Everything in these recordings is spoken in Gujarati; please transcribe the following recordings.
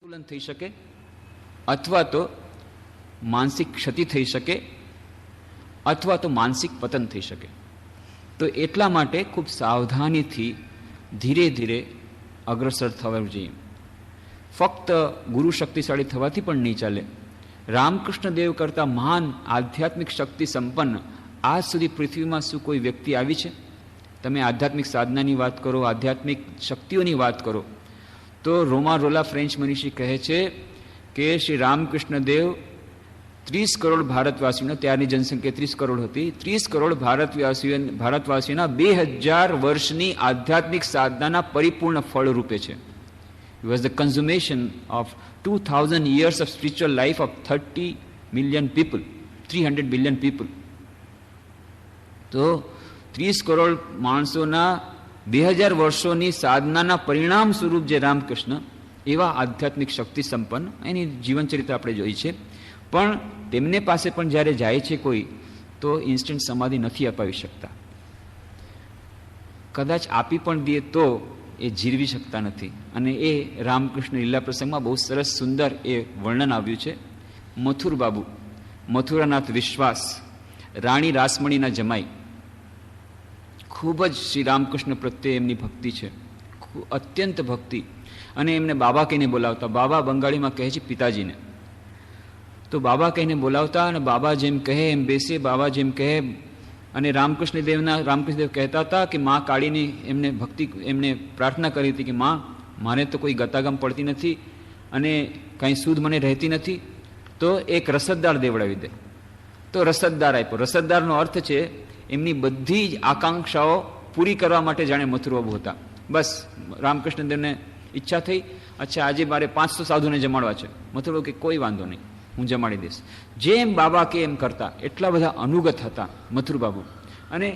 સંતુલન થઈ શકે અથવા તો માનસિક ક્ષતિ થઈ શકે અથવા તો માનસિક પતન થઈ શકે. તો એટલા માટે ખૂબ સાવધાનીથી ધીરે ધીરે અગ્રસર થવું જોઈએ. ફક્ત ગુરુ શક્તિશાળી થવાથી પણ નહીં ચાલે. રામકૃષ્ણ દેવ કરતાં મહાન આધ્યાત્મિક શક્તિ સંપન્ન આજ સુધી પૃથ્વીમાં શું કોઈ વ્યક્તિ આવી છે? તમે આધ્યાત્મિક સાધનાની વાત કરો, આધ્યાત્મિક શક્તિઓની વાત કરો, તો રોમા રોલા ફ્રેન્ચ મનીષી કહે છે કે શ્રી રામકૃષ્ણ દેવ 30 કરોડ ભારતવાસીઓના, ત્યારની જનસંખ્યા 30 કરોડ હતી, 30 કરોડ ભારતવાસીઓના 2000 વર્ષની આધ્યાત્મિક સાધનાના પરિપૂર્ણ ફળ રૂપે છે. It was the consummation of 2000 years of spiritual life of 30 million people, 300 billion people. તો 30 કરોડ માણસોના 2000 વર્ષોની સાધનાના પરિણામ સ્વરૂપ જે રામકૃષ્ણ, એવા આધ્યાત્મિક શક્તિ સંપન્ન, એની જીવનચરિત્ર આપણે જોઈ છે. પણ તેમને પાસે પણ જ્યારે જાય છે કોઈ, તો ઇન્સ્ટન્ટ સમાધિ નથી અપાવી શકતા. કદાચ આપી પણ દે તો એ જીરવી શકતા નથી. અને એ રામકૃષ્ણ લીલા પ્રસંગમાં બહુ સરસ સુંદર એ વર્ણન આવ્યું છે. મથુર બાબુ, મથુરાનાથ વિશ્વાસ, રાણી રાસમણીના જમાઈ, ખૂબ જ શ્રી રામકૃષ્ણ પ્રત્યે એમની ભક્તિ છે, અત્યંત ભક્તિ. અને એમને બાબા કહીને બોલાવતા. બાબા બંગાળીમાં કહે છે પિતાજીને. તો બાબા કહીને બોલાવતા અને બાબા જેમ કહે એમ બેસે, બાબા જેમ કહે. અને રામકૃષ્ણ દેવ કહેતા હતા કે મા કાળીની એમને ભક્તિ, એમને પ્રાર્થના કરી હતી કે મા, મારે તો કોઈ ગતાગમ પડતી નથી અને કાંઈ સૂધ મને રહેતી નથી, તો એક રસદદાર દેવડાવી દે. તો રસદદાર આપ્યો. રસદદારનો અર્થ છે એમની બધી જ આકાંક્ષાઓ પૂરી કરવા માટે જાણે મથુરબાબુ હતા. બસ રામકૃષ્ણ દેવને ઈચ્છા થઈ, અચ્છા આજે મારે 500 સાધુને જમાડવા છે. મથુરબાબુ કે કોઈ વાંધો નહીં, હું જમાડી દઈશ. જેમ બાબા કે એમ કરતા. એટલા બધા અનુગત હતા મથુરબાબુ. અને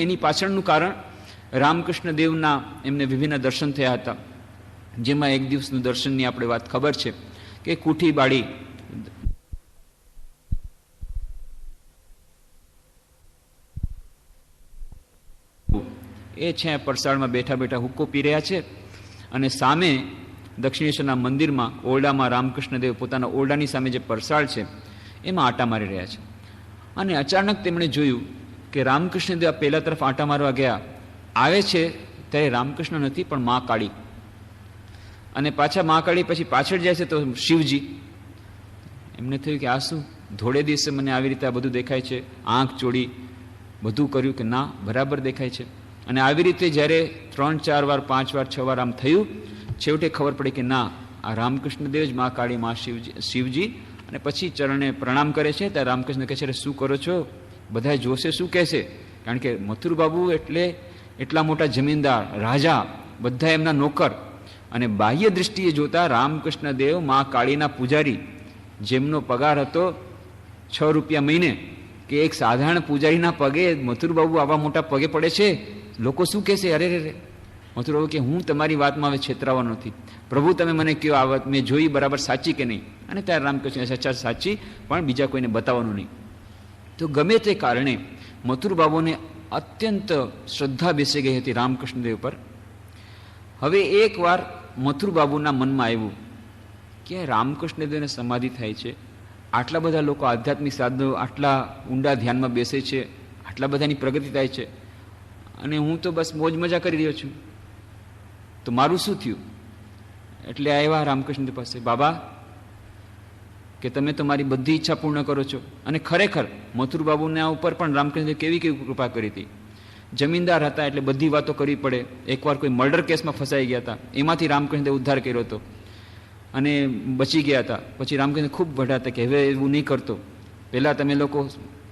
એની પાછળનું કારણ રામકૃષ્ણ દેવના એમને વિભિન્ન દર્શન થયા હતા. જેમાં એક દિવસનું દર્શનની આપણે વાત ખબર છે કે કુઠી બાળી, એ છે પરસાળમાં બેઠા બેઠા હુક્કો પી રહ્યા છે અને સામે દક્ષિણેશ્વરના મંદિરમાં ઓરડામાં રામકૃષ્ણ દેવ પોતાના ઓરડાની સામે જે પરસાળ છે એમાં આટા મારી રહ્યા છે. અને અચાનક તેમણે જોયું કે રામકૃષ્ણ દેવ પહેલા તરફ આટા મારવા ગયા, આવે છે ત્યારે રામકૃષ્ણ નથી પણ મા કાળી. અને પાછા મા કાળી પછી પાછળ જાય છે તો શિવજી. એમને થયું કે આ શું, ધોળે દિવસે મને આવી રીતે આ બધું દેખાય છે, આંખ ચોડી બધું કર્યું કે ના બરાબર દેખાય છે. અને આવી રીતે જ્યારે 3-4 વાર 5 વાર 6 વાર આમ થયું, છેવટે ખબર પડી કે ના, આ રામકૃષ્ણ દેવ જ મા કાળી, મા શિવજી. અને પછી ચરણે પ્રણામ કરે છે. ત્યારે રામકૃષ્ણ કહે છે, શું કરો છો? બધા જોશે શું કહેશે? કારણ કે મથુરબાબુ એટલે એટલા મોટા જમીનદાર, રાજા, બધા એમના નોકર. અને બાહ્ય દૃષ્ટિએ જોતા રામકૃષ્ણ દેવ મા કાળીના પૂજારી, જેમનો પગાર હતો 6 રૂપિયા મહિને, કે એક સાધારણ પૂજારીના પગે મથુરબાબુ આવા મોટા પગે પડે છે, લોકો શું કહેશે? અરે રે. મથુરબાબુ કે હું તમારી વાતમાં હવે છેતરાવાનો નથી, પ્રભુ તમે મને કહો આ વાત મેં જોઈ બરાબર સાચી કે નહીં. અને ત્યારે રામકૃષ્ણ સચ્ચા સાચી, પણ બીજા કોઈને બતાવવાનું નહીં. તો ગમે તે કારણે મથુરબાબુને અત્યંત શ્રદ્ધા બેસી ગઈ હતી રામકૃષ્ણદેવ પર. હવે એકવાર મથુરબાબુના મનમાં આવ્યું કે રામકૃષ્ણદેવને સમાધિ થાય છે, આટલા બધા લોકો આધ્યાત્મિક સાધનો આટલા ઊંડા ધ્યાનમાં બેસે છે, આટલા બધાની પ્રગતિ થાય છે, અને હું તો બસ મોજ મજા કરી રહ્યો છું, તો મારું શું થયું? એટલે આવ્યા રામકૃષ્ણ પાસે. બાબા કે તમે તો મારી બધી ઈચ્છા પૂર્ણ કરો છો. અને ખરેખર મથુરબાબુના ઉપર પણ રામકૃષ્ણ કેવી કૃપા કરી હતી. જમીનદાર હતા એટલે બધી વાતો કરવી પડે. એકવાર કોઈ મર્ડર કેસમાં ફસાઈ ગયા હતા, એમાંથી રામકૃષ્ણ ઉદ્ધાર કર્યો હતો અને બચી ગયા હતા. પછી રામકૃષ્ણ ખૂબ વઢ્યા હતા કે હવે એવું નહીં કરતો, પહેલાં તમે લોકો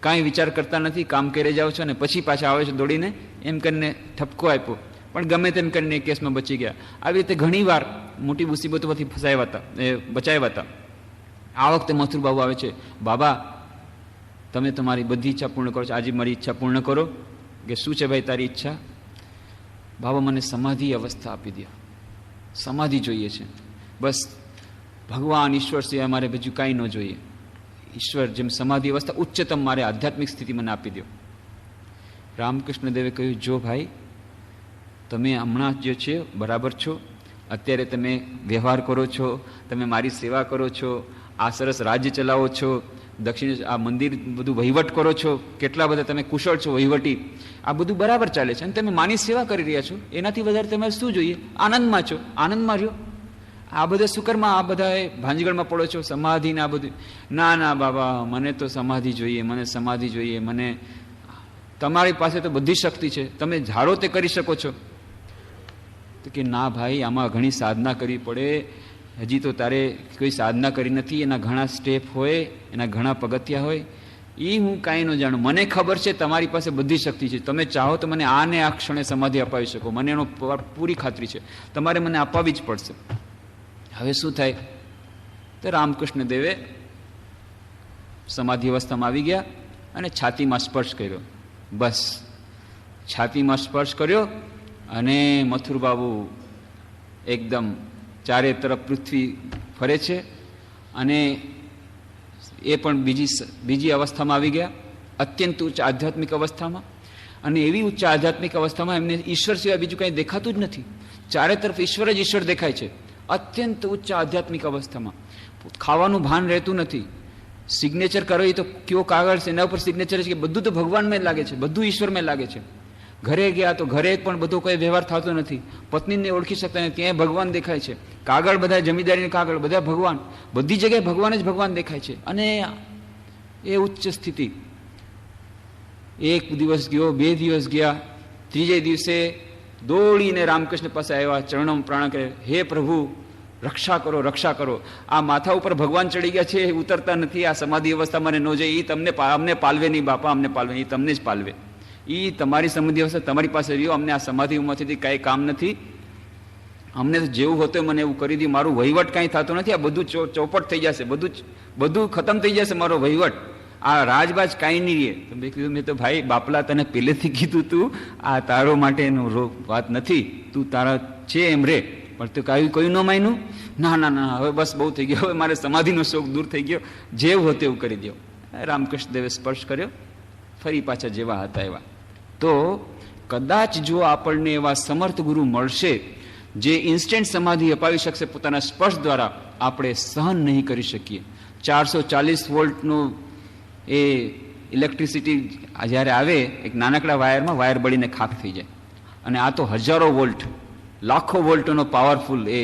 કાંઈ વિચાર કરતા નથી, કામ કરી જાઓ છો અને પછી પાછા આવે છો દોડીને, એમ કરીને ઠપકો આપ્યો. પણ ગમે તેમ કરીને એ કેસમાં બચી ગયા. આવી રીતે ઘણી વાર મોટી મુસીબતોમાંથી ફસાયા હતા, બચાવ્યા હતા. આ વખતે મથુરબાબુ આવે છે, બાબા તમે તમારી બધી ઈચ્છા પૂર્ણ કરો છો, આજે મારી ઈચ્છા પૂર્ણ કરો. કે શું છે ભાઈ તારી ઈચ્છા? બાબા મને સમાધિ અવસ્થા આપી દો, સમાધિ જોઈએ છે, બસ ભગવાન ઈશ્વર સિવાય મારે બીજું કાંઈ ન જોઈએ. ઈશ્વર જેમ સમાધિ અવસ્થા ઉચ્ચતમ મારે આધ્યાત્મિક સ્થિતિ મને આપી દો. રામકૃષ્ણ દેવે કહ્યું, જો ભાઈ તમે હમણાં જે છે બરાબર છો, અત્યારે તમે વ્યવહાર કરો છો, તમે મારી સેવા કરો છો, આ સરસ રાજ્ય ચલાવો છો, દક્ષિણ આ મંદિર બધું વહીવટ કરો છો, કેટલા બધા તમે કુશળ છો વહીવટી, આ બધું બરાબર ચાલે છે અને તમે માની સેવા કરી રહ્યા છો. એનાથી વધારે તમે શું જોઈએ? આનંદમાં છો, આનંદમાં રહ્યો. આ બધા સુકરમાં આ બધા ભાંજગળમાં પડો છો, સમાધિ ને આ બધું. ના ના બાબા, મને તો સમાધિ જોઈએ, મને સમાધિ જોઈએ, મને. તમારી પાસે તો બધી શક્તિ છે, તમે ધારો તે કરી શકો છો. તો કે ના ભાઈ, આમાં ઘણી સાધના કરવી પડે, હજી તો તારે કોઈ સાધના કરી નથી, એના ઘણા સ્ટેપ હોય, એના ઘણા પગથિયા હોય, એ હું કાંઈ ન જાણું. મને ખબર છે તમારી પાસે બધી શક્તિ છે, તમે ચાહો તો મને આ ને આ ક્ષણે સમાધિ અપાવી શકો, મને એનો પૂરી ખાતરી છે, તમારે મને અપાવી જ પડશે. હવે શું થાય? તો રામકૃષ્ણ દેવે સમાધિ અવસ્થામાં આવી ગયા અને છાતીમાં સ્પર્શ કર્યો. બસ છાતીમાં સ્પર્શ કર્યો અને મથુરબાબુ એકદમ ચારે તરફ પૃથ્વી ફરે છે અને એ પણ બીજી અવસ્થામાં આવી ગયા, અત્યંત ઉચ્ચ આધ્યાત્મિક અવસ્થામાં. અને એવી ઉચ્ચ આધ્યાત્મિક અવસ્થામાં એમને ઈશ્વર સિવાય બીજું કંઈ દેખાતું જ નથી. ચારે તરફ ઈશ્વર જ ઈશ્વર દેખાય છે. અત્યંત ઉચ્ચ આધ્યાત્મિક અવસ્થામાં ખાવાનું ભાન રહેતું નથી. સિગ્નેચર કરો એ તો કયો કાગળ છે એના ઉપર સિગ્નેચર છે કે બધું તો ભગવાનમાં લાગે છે, બધું ઈશ્વરમાં લાગે છે. ઘરે ગયા તો ઘરે પણ બધો કોઈ વ્યવહાર થતો નથી, પત્નીને ઓળખી શકતા નથી, ત્યાં ભગવાન દેખાય છે. કાગળ બધા જમીનદારીના કાગળ બધા ભગવાન, બધી જગ્યાએ ભગવાન જ ભગવાન દેખાય છે. અને એ ઉચ્ચ સ્થિતિ. એક દિવસ ગયો, બે દિવસ ગયા, ત્રીજે દિવસે દોડીને રામકૃષ્ણ પાસે આવ્યા, ચરણોમાં પ્રણામ કરે, હે પ્રભુ રક્ષા કરો, રક્ષા કરો. આ માથા ઉપર ભગવાન ચડી ગયા છે, ઉતરતા નથી, આ સમાધિ અવસ્થા મને ન જાય, એ તમને અમને પાલવે નહીં બાપા, અમને પાલવે, એ તમને જ પાલવે. એ તમારી સમાધિ અવસ્થા તમારી પાસે રહ્યો, અમને આ સમાધિ ઉંમરથી કાંઈ કામ નથી, અમને જેવું હોતું મને એવું કરી દે, મારું વહીવટ કાંઈ થતો નથી, આ બધું ચોપટ થઈ જશે, બધું ખતમ થઈ જશે મારો વહીવટ, આ રાજબાજ કાંઈ નહીં રહે. તો મેં કીધું, મેં તો ભાઈ બાપલા તને પહેલેથી કીધું તું આ તારો માટેનો વાત નથી, તું તારા છે એમ રે, પણ તું કયું ન માન્યું. ના ના ના, હવે બસ બહુ થઈ ગયો, હવે મારે સમાધિનો શોખ દૂર થઈ ગયો, જેવું હોતે એવું કરી દો. રામકૃષ્ણ દેવે સ્પર્શ કર્યો, ફરી પાછા જેવા હતા એવા. તો કદાચ જો આપણને એવા સમર્થ ગુરુ મળશે જે ઇન્સ્ટન્ટ સમાધિ અપાવી શકશે પોતાના સ્પર્શ દ્વારા, આપણે સહન નહીં કરી શકીએ. 440 વોલ્ટનું એ ઇલેક્ટ્રિસિટી જ્યારે આવે એક નાનકડા વાયરમાં, વાયર બળીને ખાક થઈ જાય. અને આ તો હજારો વોલ્ટ, લાખો વોલ્ટનો પાવરફુલ એ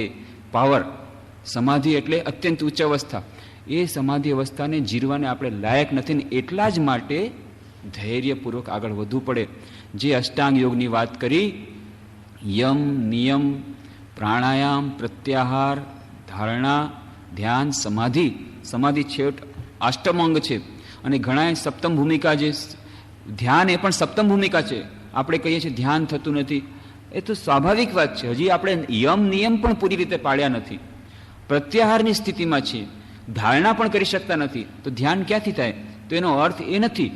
પાવર. સમાધિ એટલે અત્યંત ઉચ્ચ અવસ્થા. એ સમાધિ અવસ્થાને જીરવાને આપણે લાયક નથી ને એટલા જ માટે ધૈર્યપૂર્વક આગળ વધવું પડે. જે અષ્ટાંગ યોગની વાત કરી, યમ, નિયમ, પ્રાણાયામ, પ્રત્યાહાર, ધારણા, ધ્યાન, સમાધિ. સમાધિ છેવટ અષ્ટમ અંગ છે અને ઘણા સપ્તમ ભૂમિકા, જે ધ્યાન એ પણ સપ્તમ ભૂમિકા છે. આપણે કહીએ છીએ ધ્યાન થતું નથી, એ તો સ્વાભાવિક વાત છે. હજી આપણે યમ નિયમ પણ પૂરી રીતે પાળ્યા નથી, પ્રત્યાહારની સ્થિતિમાં છીએ, ધારણા પણ કરી શકતા નથી, તો ધ્યાન ક્યાંથી થાય? તો એનો અર્થ એ નથી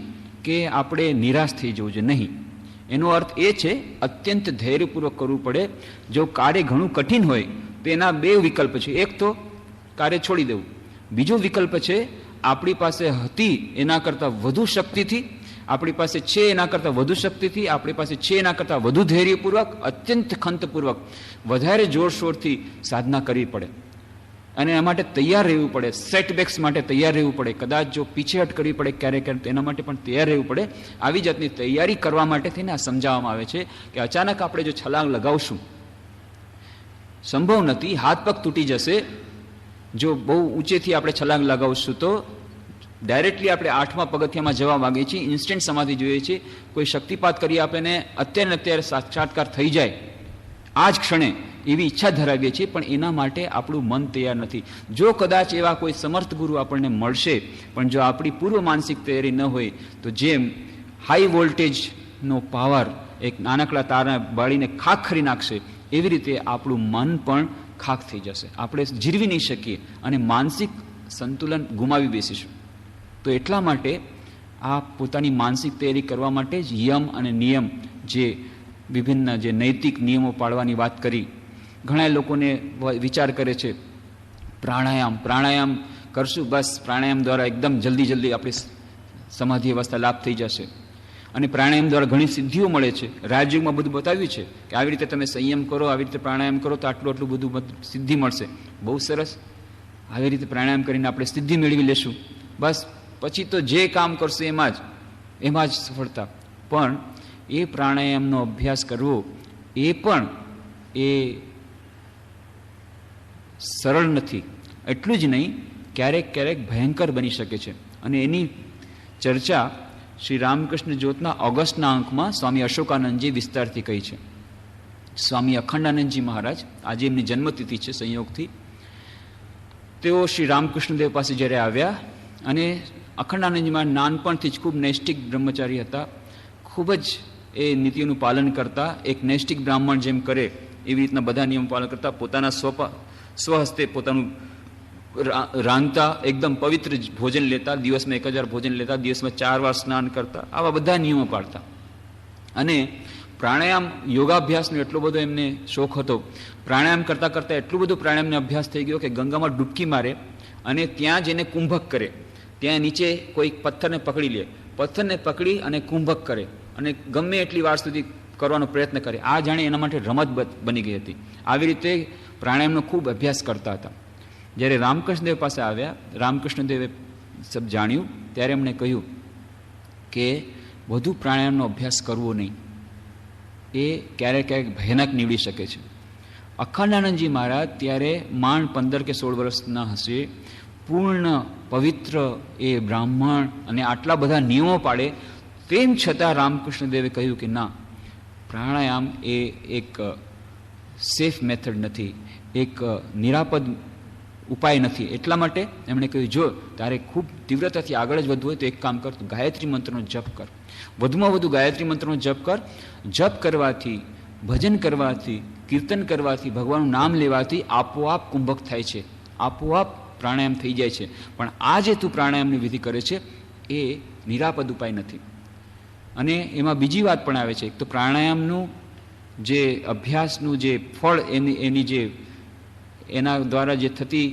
કે આપણે નિરાશ થઈ જવું જોઈએ, નહીં. એનો અર્થ એ છે અત્યંત ધૈર્યપૂર્વક કરવું પડે. જો કાર્ય ઘણું કઠિન હોય તો એના બે વિકલ્પ છે. એક તો કાર્ય છોડી દેવું, બીજો વિકલ્પ છે આપણી પાસે હતી એના કરતાં વધુ શક્તિથી, આપણી પાસે છે એના કરતાં વધુ શક્તિથી, આપણી પાસે છે એના કરતાં વધુ ધૈર્યપૂર્વક, અત્યંત ખંતપૂર્વક, વધારે જોરશોરથી સાધના કરવી પડે. અને એના માટે તૈયાર રહેવું પડે, સેટબેક્સ માટે તૈયાર રહેવું પડે, કદાચ જો પીછેહટ કરવી પડે ક્યારેક ક્યારેક, એના માટે પણ તૈયાર રહેવું પડે. આવી જાતની તૈયારી કરવા માટે થઈને આ સમજાવવામાં આવે છે કે અચાનક આપણે જો છલાંગ લગાવશું, સંભવ નથી, હાથ પગ તૂટી જશે. જો બહુ ઊંચેથી આપણે છલાંગ લગાવશું તો ડાયરેક્ટલી આપણે 8મા પગથિયામાં જવા માંગીએ છીએ, ઇન્સ્ટન્ટ સમાધિ જોઈએ છીએ, કોઈ શક્તિપાત કરી આપે ને અત્યારે સાક્ષાત્કાર થઈ જાય આ જ ક્ષણે, એવી ઈચ્છા ધરાવીએ છીએ, પણ એના માટે આપણું મન તૈયાર નથી. જો કદાચ એવા કોઈ સમર્થ ગુરુ આપણને મળશે, પણ જો આપણી પૂર્વ માનસિક તૈયારી ન હોય તો જેમ હાઈ વોલ્ટેજનો પાવર એક નાનકડા તારને બાળીને ખાખ કરી નાખશે, એવી રીતે આપણું મન પણ ખાખ થઈ જશે, આપણે જીરવી નહીં શકીએ અને માનસિક સંતુલન ગુમાવી બેસીશું. તો એટલા માટે આ પોતાની માનસિક તૈયારી કરવા માટે જ યમ અને નિયમ, જે વિભિન્ન જે નૈતિક નિયમો પાળવાની વાત કરી. ઘણા લોકોને વિચાર કરે છે પ્રાણાયામ કરશું, બસ પ્રાણાયામ દ્વારા એકદમ જલ્દી આપણી સમાધિ અવસ્થા લાભ થઈ જશે. અને પ્રાણાયામ દ્વારા ઘણી સિદ્ધિઓ મળે છે. રાજયોગમાં બધું બતાવ્યું છે કે આવી રીતે તમે સંયમ કરો, આવી રીતે પ્રાણાયામ કરો તો આટલું બધું સિદ્ધિ મળશે. બહુ સરસ. આવી રીતે પ્રાણાયામ કરીને આપણે સિદ્ધિ મેળવી લેશું, બસ પછી તો જે કામ કરશું એમાં જ સફળતા. પણ એ પ્રાણાયામનો અભ્યાસ કરવો એ પણ એ સરળ નથી. એટલું જ નહીં, ક્યારેક ભયંકર બની શકે છે. અને એની ચર્ચા શ્રી રામકૃષ્ણ જ્યોતના ઓગસ્ટના અંકમાં સ્વામી અશોકાનંદજી વિસ્તારથી કહી છે. સ્વામી અખંડાનંદજી મહારાજ, આજે એમની જન્મતિથિ છે સંયોગથી, તેઓ શ્રી રામકૃષ્ણદેવ પાસે જ્યારે આવ્યા, અને અખંડાનંદજી મહારાજ નાનપણથી જ ખૂબ નૈષ્ટિક બ્રહ્મચારી હતા, ખૂબ જ એ નીતિઓનું પાલન કરતા. એક નૈષ્ટિક બ્રાહ્મણ જેમ કરે એવી રીતના બધા નિયમ પાલન કરતા, પોતાના સ્વહસ્તે પોતાનું રાંધતા, એકદમ પવિત્ર ભોજન લેતા, દિવસમાં 1000 ભોજન લેતા, દિવસમાં 4 વાર સ્નાન કરતા, આવા બધા નિયમો પાળતા. અને પ્રાણાયામ યોગાભ્યાસનો એટલો બધો એમને શોખ હતો. પ્રાણાયામ કરતાં કરતાં એટલું બધું પ્રાણાયામનો અભ્યાસ થઈ ગયો કે ગંગામાં ડૂબકી મારે અને ત્યાં જઈને કુંભક કરે. ત્યાં નીચે કોઈ પથ્થરને પકડી લે, પથ્થરને પકડી અને કુંભક કરે, અને ગમે એટલી વાર સુધી કરવાનો પ્રયત્ન કરે. આ જાણે એના માટે રમત બની ગઈ હતી. આવી રીતે પ્રાણાયામનો ખૂબ અભ્યાસ કરતા હતા. જ્યારે રામકૃષ્ણદેવ પાસે આવ્યા, રામકૃષ્ણદેવે સબ જાણ્યું, ત્યારે એમણે કહ્યું કે વધુ પ્રાણાયામનો અભ્યાસ કરવો નહીં, એ ક્યારેક ભયાનક નીવડી શકે છે. અખંડાનંદજી મહારાજ ત્યારે માંડ 15 કે 16 વર્ષના હશે, પૂર્ણ પવિત્ર એ બ્રાહ્મણ, અને આટલા બધા નિયમો પાડે, તેમ છતાં રામકૃષ્ણદેવે કહ્યું કે ના, પ્રાણાયામ એ એક સેફ મેથડ નથી, એક નિરાપદ ઉપાય નથી. એટલા માટે એમણે કહ્યું, જો તારે ખૂબ તીવ્રતાથી આગળ જ વધવું હોય તો એક કામ કર, તો ગાયત્રી મંત્રનો જપ કર, વધુમાં વધુ ગાયત્રી મંત્રનો જપ કર. જપ કરવાથી, ભજન કરવાથી, કીર્તન કરવાથી, ભગવાનનું નામ લેવાથી આપોઆપ કુંભક થાય છે, આપોઆપ પ્રાણાયામ થઈ જાય છે. પણ આ જે તું પ્રાણાયામની વિધિ કરે છે એ નિરાપદ ઉપાય નથી. અને એમાં બીજી વાત પણ આવે છે, તો પ્રાણાયામનું જે અભ્યાસનું જે ફળ, એની જે એના દ્વારા જે થતી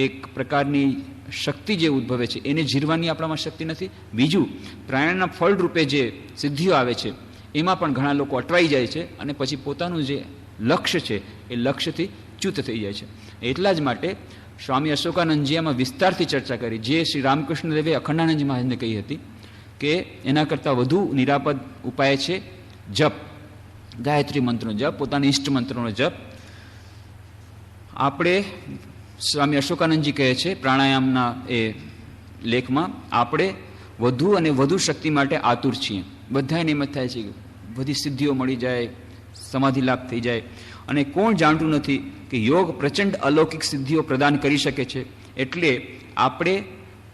એક પ્રકારની શક્તિ જે ઉદ્ભવે છે, એને જીરવાની આપણામાં શક્તિ નથી. બીજું, પ્રાણાયામના ફળ રૂપે જે સિદ્ધિઓ આવે છે એમાં પણ ઘણા લોકો અટવાઈ જાય છે, અને પછી પોતાનું જે લક્ષ્ય છે એ લક્ષ્યથી ચ્યુત થઈ જાય છે. એટલા જ માટે સ્વામી અશોકાનંદજી એમાં વિસ્તારથી ચર્ચા કરી, જે શ્રી રામકૃષ્ણદેવે અખંડાનંદજી મહારાજને કહી હતી કે એના કરતાં વધુ નિરાપદ ઉપાય છે જપ, ગાયત્રી મંત્રનો જપ, પોતાના ઇષ્ટ મંત્રનો જપ. આપણે સ્વામી અશોકાનંદજી કહે છે પ્રાણાયામના એ લેખમાં, આપણે વધુ અને વધુ શક્તિ માટે આતુર છીએ. બધાને એમ જ થાય છે કે બધી સિદ્ધિઓ મળી જાય, સમાધિ લાભ થઈ જાય. અને કોણ જાણતું નથી કે યોગ પ્રચંડ અલૌકિક સિદ્ધિઓ પ્રદાન કરી શકે છે. એટલે આપણે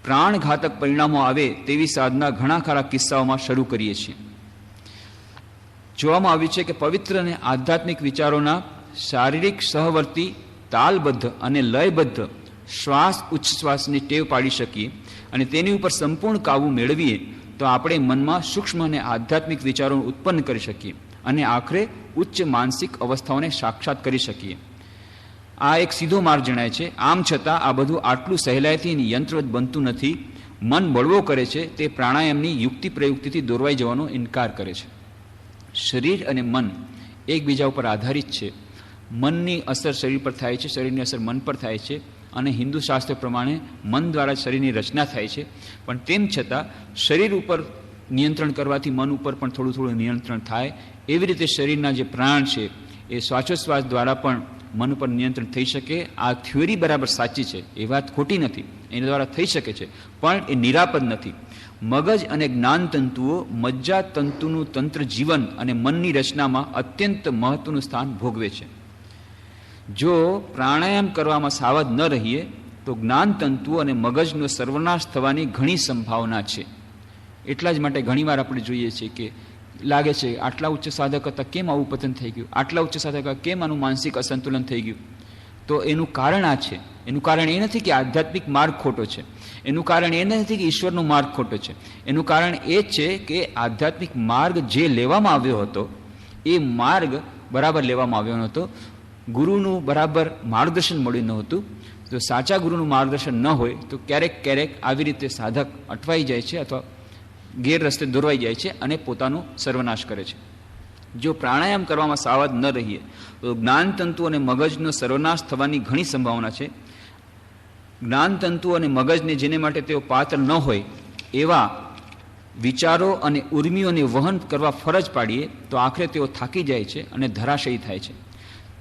પ્રાણઘાતક પરિણામો આવે તેવી સાધના ઘણા ખરા કિસ્સાઓમાં શરૂ કરીએ છીએ. જોવામાં આવ્યું છે કે પવિત્ર અને આધ્યાત્મિક વિચારોના શારીરિક સહવર્તી, તાલબદ્ધ અને લયબદ્ધ શ્વાસ ઉચ્છ્વાસની ટેવ પાડી શકીએ અને તેની ઉપર સંપૂર્ણ કાબુ મેળવીએ તો આપણે મનમાં સૂક્ષ્મ અને આધ્યાત્મિક વિચારો ઉત્પન્ન કરી શકીએ અને આખરે ઉચ્ચ માનસિક અવસ્થાઓને સાક્ષાત કરી શકીએ. આ એક સીધો માર્ગ જણાય છે. આમ છતાં આ બધું આટલું સહેલાઈથી યંત્રવત બનતું નથી. મન બળવો કરે છે, તે પ્રાણાયામની યુક્તિ પ્રયુક્તિથી દોરવાઈ જવાનો ઇનકાર કરે છે. શરીર અને મન એકબીજા ઉપર આધારિત છે. મનની અસર શરીર પર થાય છે, શરીરની અસર મન પર થાય છે, અને હિન્દુ શાસ્ત્ર પ્રમાણે મન દ્વારા શરીરની રચના થાય છે. પણ તેમ છતાં શરીર ઉપર નિયંત્રણ કરવાથી મન ઉપર પણ થોડું થોડું નિયંત્રણ થાય. એવી રીતે શરીરના જે પ્રાણ છે એ શ્વાસોશ્વાસ દ્વારા પણ મન ઉપર નિયંત્રણ થઈ શકે. આ થિયોરી બરાબર સાચી છે, એ વાત ખોટી નથી, એના દ્વારા થઈ શકે છે, પણ એ નિરાપદ નથી. મગજ અને જ્ઞાન તંતુઓ મજ્જા તંતુનું તંત્ર જીવન અને મનની રચનામાં અત્યંત મહત્વનું સ્થાન ભોગવે છે. જો પ્રાણાયામ કરવામાં સાવધ ન રહીએ તો જ્ઞાન તંતુઓ અને મગજનો સર્વનાશ થવાની ઘણી સંભાવના છે. એટલા જ માટે ઘણીવાર આપણે જોઈએ છીએ કે લાગે છે આટલા ઉચ્ચ સાધક હતા, કેમ આવું પતન થઈ ગયું, આટલા ઉચ્ચ સાધક હતા, કેમ આનું માનસિક અસંતુલન થઈ ગયું. તો એનું કારણ આ છે. એનું કારણ એ નથી કે આધ્યાત્મિક માર્ગ ખોટો છે, એનું કારણ એ નથી કે ઈશ્વરનો માર્ગ ખોટો છે. એનું કારણ એ છે કે આધ્યાત્મિક માર્ગ જે લેવામાં આવ્યો હતો એ માર્ગ બરાબર લેવામાં આવ્યો નહોતો. ગુરુનું બરાબર માર્ગદર્શન મળ્યું નહોતું. જો સાચા ગુરુનું માર્ગદર્શન ન હોય તો ક્યારેક ક્યારેક આવી રીતે સાધક અટવાઈ જાય છે અથવા ગેરરસ્તે દોરવાઈ જાય છે અને પોતાનો સર્વનાશ કરે છે. જો પ્રાણાયામ કરવામાં સાવધ ન રહીએ તો જ્ઞાનતંતુ અને મગજનો સર્વનાશ થવાની ઘણી સંભાવના છે. જ્ઞાનતંતુ અને મગજને જેને માટે તેઓ પાત્ર ન હોય એવા વિચારો અને ઉર્મિઓને વહન કરવા ફરજ પાડીએ તો આખરે તેઓ થાકી જાય છે અને ધરાશયી થાય છે.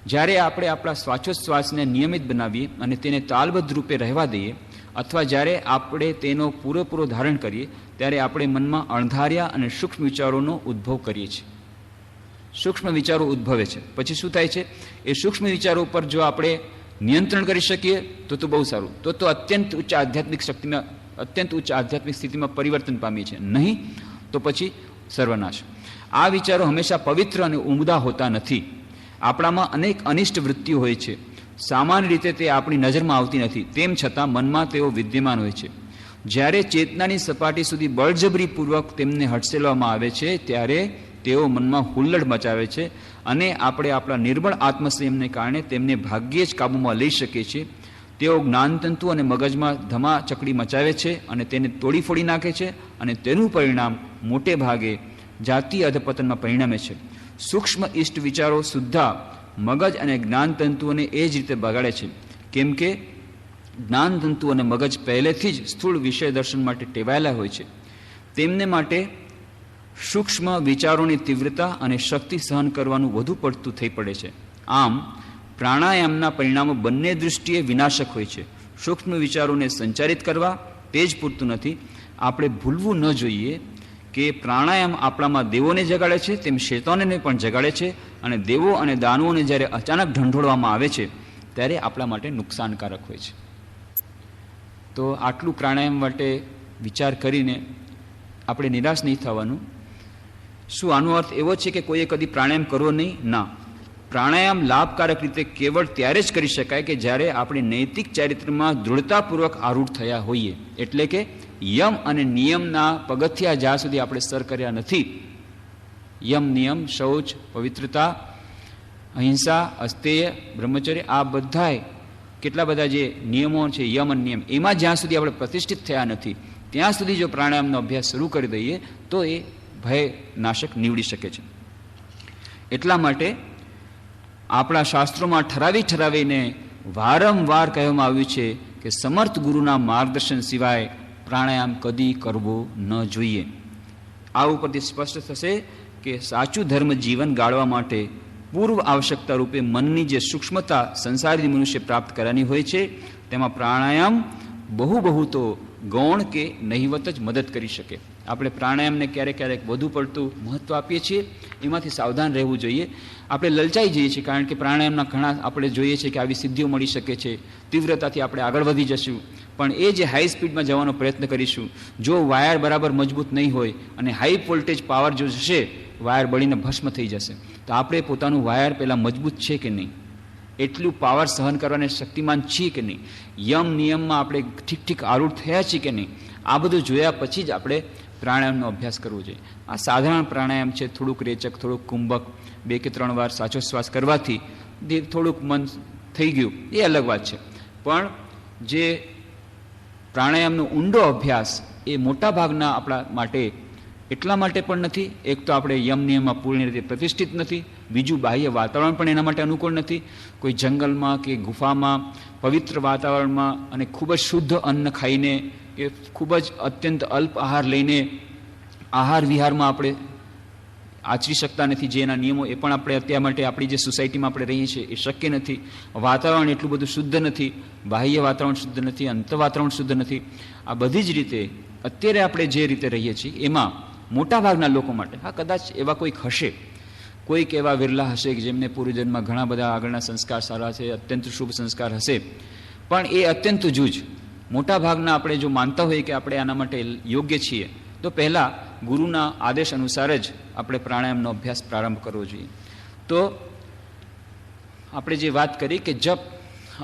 જ્યારે આપણે આપણા શ્વાસોચ્છ્વાસને નિયમિત બનાવીએ અને તેને તાલબદ્ધ રૂપે રહેવા દઈએ અથવા જ્યારે આપણે તેનો પૂરેપૂરો ધારણ કરીએ ત્યારે આપણે મનમાં અણધાર્યા અને સૂક્ષ્મ વિચારોનો ઉદ્ભવ કરીએ છીએ. સૂક્ષ્મ વિચારો ઉદ્ભવે છે. પછી શું થાય છે? એ સૂક્ષ્મ વિચારો ઉપર જો આપણે નિયંત્રણ કરી શકીએ તો બહુ સારું. તો અત્યંત ઉચ્ચ આધ્યાત્મિક શક્તિમાં, અત્યંત ઉચ્ચ આધ્યાત્મિક સ્થિતિમાં પરિવર્તન પામીએ છીએ. નહીં તો પછી સર્વનાશ. આ વિચારો હંમેશા પવિત્ર અને ઉમદા હોતા નથી. આપણામાં અનેક અનિષ્ટ વૃત્તિઓ હોય છે. સામાન્ય રીતે તે આપણી નજરમાં આવતી નથી, તેમ છતાં મનમાં તેઓ વિદ્યમાન હોય છે. જ્યારે ચેતનાની સપાટી સુધી બળજબરીપૂર્વક તેમને હડસેલવામાં આવે છે ત્યારે તેઓ મનમાં હુલ્લડ મચાવે છે અને આપણે આપણા નિર્બળ આત્મસંયમને કારણે તેમને ભાગ્યે જ કાબૂમાં લઈ શકીએ છીએ. તેઓ જ્ઞાનતંતુ અને મગજમાં ધમાચકડી મચાવે છે અને તેને તોડી ફોડી નાખે છે અને તેનું પરિણામ મોટે ભાગે જાતીય અધપતનમાં પરિણમે છે. સૂક્ષ્મ ઇષ્ટ વિચારો સુદ્ધા મગજ અને જ્ઞાનતંતુઓને એ જ રીતે બગાડે છે, કેમ કે જ્ઞાનતંતુ અને મગજ પહેલેથી જ સ્થૂળ વિષય દર્શન માટે ટેવાયેલા હોય છે. તેમને માટે સૂક્ષ્મ વિચારોની તીવ્રતા અને શક્તિ સહન કરવાનું વધુ પડતું થઈ પડે છે. આમ પ્રાણાયામના પરિણામો બંને દૃષ્ટિએ વિનાશક હોય છે. સૂક્ષ્મ વિચારોને સંચારિત કરવા તે જ પૂરતું નથી. આપણે ભૂલવું ન જોઈએ કે પ્રાણાયામ આપણામાં દેવોને જગાડે છે તેમ શૈતાનને પણ જગાડે છે અને દેવો અને દાનવોને જ્યારે અચાનક ઢંઢોળવામાં આવે છે ત્યારે આપણા માટે નુકસાનકારક હોય છે. તો આટલું પ્રાણાયામ માટે વિચાર કરીને આપણે નિરાશ નહીં થવાનું. શું આનો અર્થ એવો છે કે કોઈએ કદી પ્રાણાયામ કરવો નહીં? ના. પ્રાણાયામ લાભકારક રીતે કેવળ ત્યારે જ કરી શકાય કે જ્યારે આપણે નૈતિક ચારિત્ર્યમાં દૃઢતાપૂર્વક આરૂઢ થયા હોઈએ. એટલે કે યમ અને નિયમના પગથિયા જ્યાં સુધી આપણે સર કર્યા નથી, યમ નિયમ, શૌચ, પવિત્રતા, અહિંસા, અસ્તેય, બ્રહ્મચર્ય, આ બધાય કેટલા બધા જે નિયમો છે, યમ અને નિયમ, એમાં જ્યાં સુધી આપણે પ્રતિષ્ઠિત થયા નથી ત્યાં સુધી જો પ્રાણાયામનો અભ્યાસ શરૂ કરી દઈએ તો એ ભય નાશક નીવડી શકે છે. એટલા માટે આપણા શાસ્ત્રોમાં ઠરાવીને વારંવાર કહેવામાં આવ્યું છે કે સમર્થ ગુરુના માર્ગદર્શન સિવાય પ્રાણાયામ કદી કરવો ન જોઈએ. આ ઉપરથી સ્પષ્ટ થશે કે સાચું ધર્મ જીવન ગાળવા માટે પૂર્વ આવશ્યકતા રૂપે મનની જે સૂક્ષ્મતા સંસારી મનુષ્ય પ્રાપ્ત કરવાની હોય છે તેમાં પ્રાણાયામ બહુ તો ગૌણ કે નહિવત જ મદદ કરી શકે. આપણે પ્રાણાયામને ક્યારેક વધુ પડતું મહત્ત્વ આપીએ છીએ, એમાંથી સાવધાન રહેવું જોઈએ. આપણે લલચાઈ જઈએ છીએ કારણ કે પ્રાણાયામના ઘણા આપણે જોઈએ છીએ કે આવી સિદ્ધિઓ મળી શકે છે, તીવ્રતાથી આપણે આગળ વધી જશું. પણ એ જે હાઈ સ્પીડમાં જવાનો પ્રયત્ન કરીશું, જો વાયર બરાબર મજબૂત નહીં હોય અને હાઈ વોલ્ટેજ પાવર જો જશે, વાયર બળીને ભસ્મ થઈ જશે. તો આપણે પોતાનું વાયર પહેલાં મજબૂત છે કે નહીં, એટલું પાવર સહન કરવાને શક્તિમાન છીએ કે નહીં, યમ નિયમમાં આપણે ઠીક આરૂઢ થયા છીએ કે નહીં, આ બધું જોયા પછી જ આપણે પ્રાણાયામનો અભ્યાસ કરવો જોઈએ. આ સાધારણ પ્રાણાયામ છે, થોડુંક રેચક, થોડુંક કુંભક, 2 કે 3 વાર સાચો શ્વાસ કરવાથી થોડુંક મન થઈ ગયું, એ અલગ વાત છે. પણ જે પ્રાણાયામનો ઊંડો અભ્યાસ એ મોટા ભાગના આપણા માટે એટલા માટે પણ નથી, એક તો આપણે યમ નિયમમાં પૂર્ણ રીતે પ્રતિષ્ઠિત નથી, બીજું બાહ્ય વાતાવરણ પણ એના માટે અનુકૂળ નથી. કોઈ જંગલમાં કે ગુફામાં પવિત્ર વાતાવરણમાં અને ખૂબ જ શુદ્ધ અન્ન ખાઈને કે ખૂબ જ અત્યંત અલ્પ આહાર લઈને આહાર વિહારમાં આપણે આચરી શકતા નથી. જે એના નિયમો એ પણ આપણે અત્યાર માટે આપણી જે સોસાયટીમાં આપણે રહીએ છીએ એ શક્ય નથી. વાતાવરણ એટલું બધું શુદ્ધ નથી, બાહ્ય વાતાવરણ શુદ્ધ નથી, અંત વાતાવરણ શુદ્ધ નથી. આ બધી જ રીતે અત્યારે આપણે જે રીતે રહીએ છીએ એમાં મોટાભાગના લોકો માટે, હા કદાચ એવા કોઈક હશે, કોઈક એવા વિરલા હશે કે જેમને પૂર્વજન્મમાં ઘણા બધા આગળના સંસ્કાર સારા છે, અત્યંત શુભ સંસ્કાર હશે, પણ એ અત્યંત જૂજ મોટાભાગના આપણે જો માનતા હોઈએ કે આપણે આના માટે યોગ્ય છીએ તો પહેલાં ગુરુના આદેશ અનુસાર જ આપણે પ્રાણાયામનો અભ્યાસ પ્રારંભ કરવો જોઈએ. તો આપણે જે વાત કરી કે જપ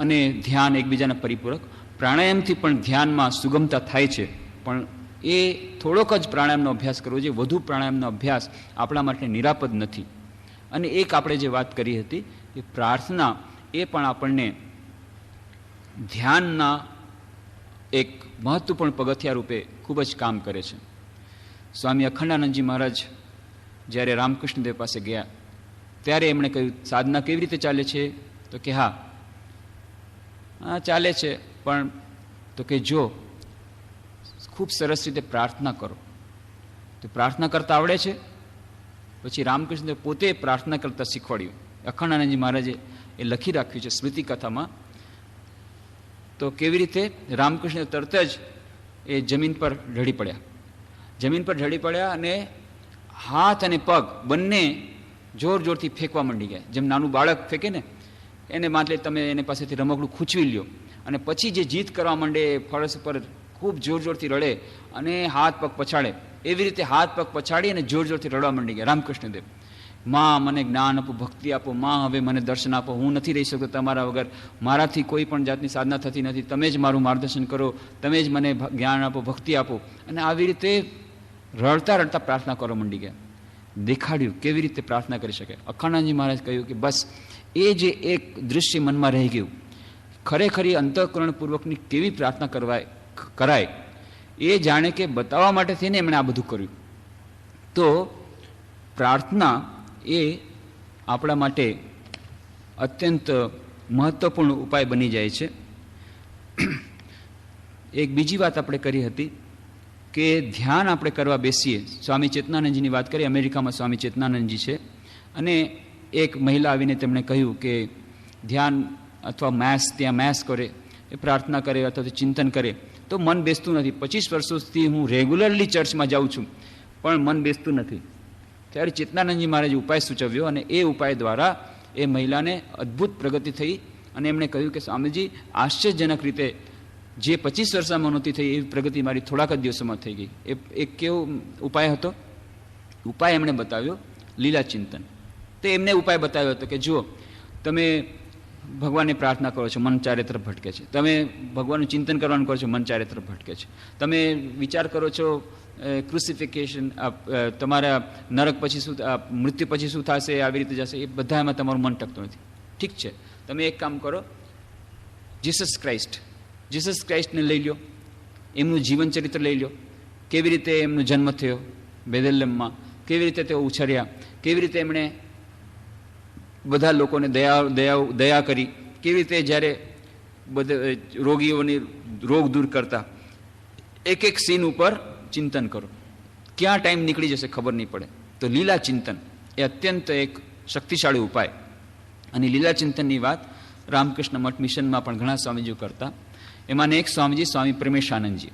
અને ધ્યાન એકબીજાના પરિપૂરક, પ્રાણાયામથી પણ ધ્યાનમાં સુગમતા થાય છે, પણ એ થોડોક જ પ્રાણાયામનો અભ્યાસ કરવો જોઈએ. વધુ પ્રાણાયામનો અભ્યાસ આપણા માટે નિરાપદ નથી. અને એક આપણે જે વાત કરી હતી કે પ્રાર્થના એ પણ આપણને ધ્યાનના એક મહત્વપૂર્ણ પગથિયા રૂપે ખૂબ જ કામ કરે છે. સ્વામી અખંડાનંદજી મહારાજ જ્યારે રામકૃષ્ણદેવ પાસે ગયા ત્યારે એમણે કહ્યું, સાધના કેવી રીતે ચાલે છે? તો કે હા ચાલે છે, પણ તો કે જો ખૂબ સરસ રીતે પ્રાર્થના કરો. તો પ્રાર્થના કરતા આવડે છે? પછી રામકૃષ્ણદેવ પોતે પ્રાર્થના કરતા શીખવાડ્યું. અખંડાનંદજી મહારાજે એ લખી રાખ્યું છે સ્મૃતિ કથામાં. તો કેવી રીતે રામકૃષ્ણ તરત જ એ જમીન પર ઢળી પડ્યા. જમીન પર ઢળી પડ્યા અને હાથ અને પગ બંને જોર જોરથી ફેંકવા માંડી ગયા. જેમ નાનું બાળક ફેંકે ને એને માટે તમે એને પાસેથી રમકડું ખૂંચવી લ્યો અને પછી જે જીત કરવા માંડે, ફરસ પર ખૂબ જોર જોરથી રડે અને હાથ પગ પછાડે, એવી રીતે હાથ પગ પછાડી અને જોર જોરથી રડવા માંડી ગયા રામકૃષ્ણદેવ. માં મને જ્ઞાન આપો, ભક્તિ આપો, માં હવે મને દર્શન આપો, હું નથી રહી શકતો તમારા વગર, મારાથી કોઈ પણ જાતની સાધના થતી નથી, તમે જ મારું માર્ગદર્શન કરો, તમે જ મને જ્ઞાન આપો, ભક્તિ આપો. અને આવી રીતે રડતા રડતા પ્રાર્થના કરવા માંડી ગયા. દેખાડ્યું કેવી રીતે પ્રાર્થના કરી શકે. અખંડાનંદજી મહારાજ કહ્યું કે બસ એ જે એક દૃશ્ય મનમાં રહી ગયું, ખરેખરી અંતઃકરણપૂર્વકની કેવી પ્રાર્થના કરાય એ જાણે કે બતાવવા માટે થઈને એમણે આ બધું કર્યું. તો પ્રાર્થના એ આપણા માટે અત્યંત મહત્વપૂર્ણ ઉપાય બની જાય છે. એક બીજી વાત આપણે કરી હતી કે ધ્યાન આપણે કરવા બેસીએ. સ્વામી ચેતનાનંદજીની વાત કરીએ. અમેરિકામાં સ્વામી ચેતનાનંદજી છે અને એક મહિલા આવીને તેમણે કહ્યું કે ધ્યાન અથવા ત્યાં મેસ કરે, એ પ્રાર્થના કરે અથવા તો ચિંતન કરે તો મન બેસતું નથી. 25 વર્ષોથી હું રેગ્યુલરલી ચર્ચમાં જાઉં છું પણ મન બેસતું નથી. ત્યારે ચેતનાનંદજી મહારાજે ઉપાય સૂચવ્યો અને એ ઉપાય દ્વારા એ મહિલાને અદ્ભુત પ્રગતિ થઈ. અને એમણે કહ્યું કે સ્વામીજી, આશ્ચર્યજનક રીતે જે 25 વર્ષમાં નહોતી થઈ એવી પ્રગતિ મારી થોડાક જ દિવસોમાં થઈ ગઈ. એક કેવો ઉપાય હતો? ઉપાય એમણે બતાવ્યો લીલા ચિંતન. તો એમને ઉપાય બતાવ્યો હતો કે જુઓ, તમે ભગવાનને પ્રાર્થના કરો છો, મન ચારે તરફ ભટકે છે. તમે ભગવાનનું ચિંતન કરવાનું કરો છો, મન ચારે તરફ ભટકે છે. તમે વિચાર કરો છો ક્રુસિફિકેશન, તમારા નરક પછી શું, મૃત્યુ પછી શું થશે, આવી રીતે જશે, એ બધા એમાં તમારું મન ટકતું નથી. ઠીક છે, તમે એક કામ કરો, જીસસ ક્રાઇસ્ટને લઈ લો, એમનું જીવન ચરિત્ર લઈ લો. કેવી રીતે એમનો જન્મ થયો બેથલેહેમમાં, કેવી રીતે તેઓ ઉછર્યા, કેવી રીતે એમણે બધા લોકોને દયા કરી, કેવી રીતે જ્યારે બધા રોગીઓની રોગ દૂર કરતા. એક એક સીન ઉપર ચિંતન કરો. ક્યાં ટાઈમ નીકળી જશે ખબર નહીં પડે. તો લીલા ચિંતન એ અત્યંત એક શક્તિશાળી ઉપાય. અને લીલા ચિંતનની વાત રામકૃષ્ણ મઠ મિશનમાં પણ ઘણા સ્વામીજીઓ કરતા. એમાં એક સ્વામીજી સ્વામી પ્રેમેશાનંદજી.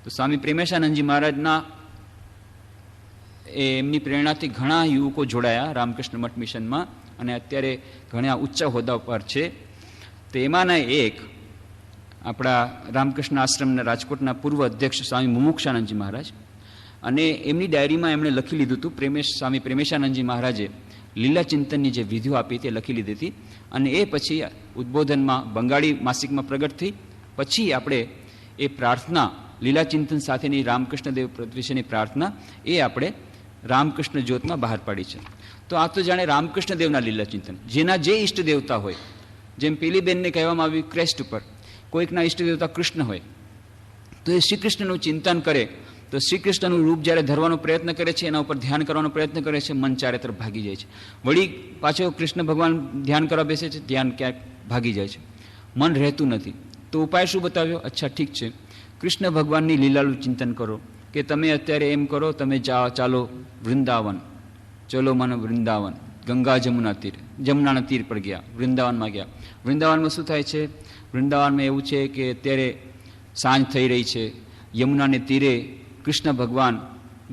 તો સ્વામી પ્રેમેશાનંદજી મહારાજના એમની પ્રેરણાથી ઘણા યુવકો જોડાયા રામકૃષ્ણ મઠ મિશનમાં અને અત્યારે ઘણા ઊંચા હોદ્દા પર છે. તો એમાંના એક આપણા રામકૃષ્ણ આશ્રમના રાજકોટના પૂર્વ અધ્યક્ષ સ્વામી મુમુક્ષાનંદજી મહારાજ. અને એમની ડાયરીમાં એમણે લખી લીધું હતું, સ્વામી પ્રેમેશાનંદજી મહારાજે લીલા ચિંતનની જે વિધિઓ આપી તે લખી લીધી હતી. અને એ પછી ઉદ્બોધનમાં બંગાળી માસિકમાં પ્રગટ થઈ. પછી આપણે એ પ્રાર્થના લીલા ચિંતન સાથેની રામકૃષ્ણદેવ વિશેની પ્રાર્થના એ આપણે રામકૃષ્ણ જ્યોતમાં બહાર પાડી છે. તો આ તો જાણે રામકૃષ્ણદેવના લીલા ચિંતન, જેના જે ઈષ્ટ દેવતા હોય, જેમ પેલી બેનને કહેવામાં આવ્યું ક્રેસ્ટ ઉપર કોઈકના ઈષ્ટ દેવતા કૃષ્ણ હોય, તો એ શ્રી કૃષ્ણનું ચિંતન કરે તો શ્રી કૃષ્ણનું રૂપ જ્યારે ધરવાનો પ્રયત્ન કરે છે, એના ઉપર ધ્યાન કરવાનો પ્રયત્ન કરે છે, મન ચારે તરફ ભાગી જાય છે. વળી પાછો કૃષ્ણ ભગવાન ધ્યાન કરવા બેસે છે, ધ્યાન ક્યાંક ભાગી જાય છે, મન રહેતું નથી. તો ઉપાય શું બતાવ્યો? અચ્છા ઠીક છે, કૃષ્ણ ભગવાનની લીલાનું ચિંતન કરો કે તમે અત્યારે એમ કરો, તમે ચાલો વૃંદાવન, ચલો મન વૃંદાવન, ગંગા જમુનાના તીર પર ગયા, વૃંદાવનમાં ગયા. વૃંદાવનમાં શું થાય છે? વૃંદાવનમાં એવું છે કે અત્યારે સાંજ થઈ રહી છે, યમુનાને તીરે કૃષ્ણ ભગવાન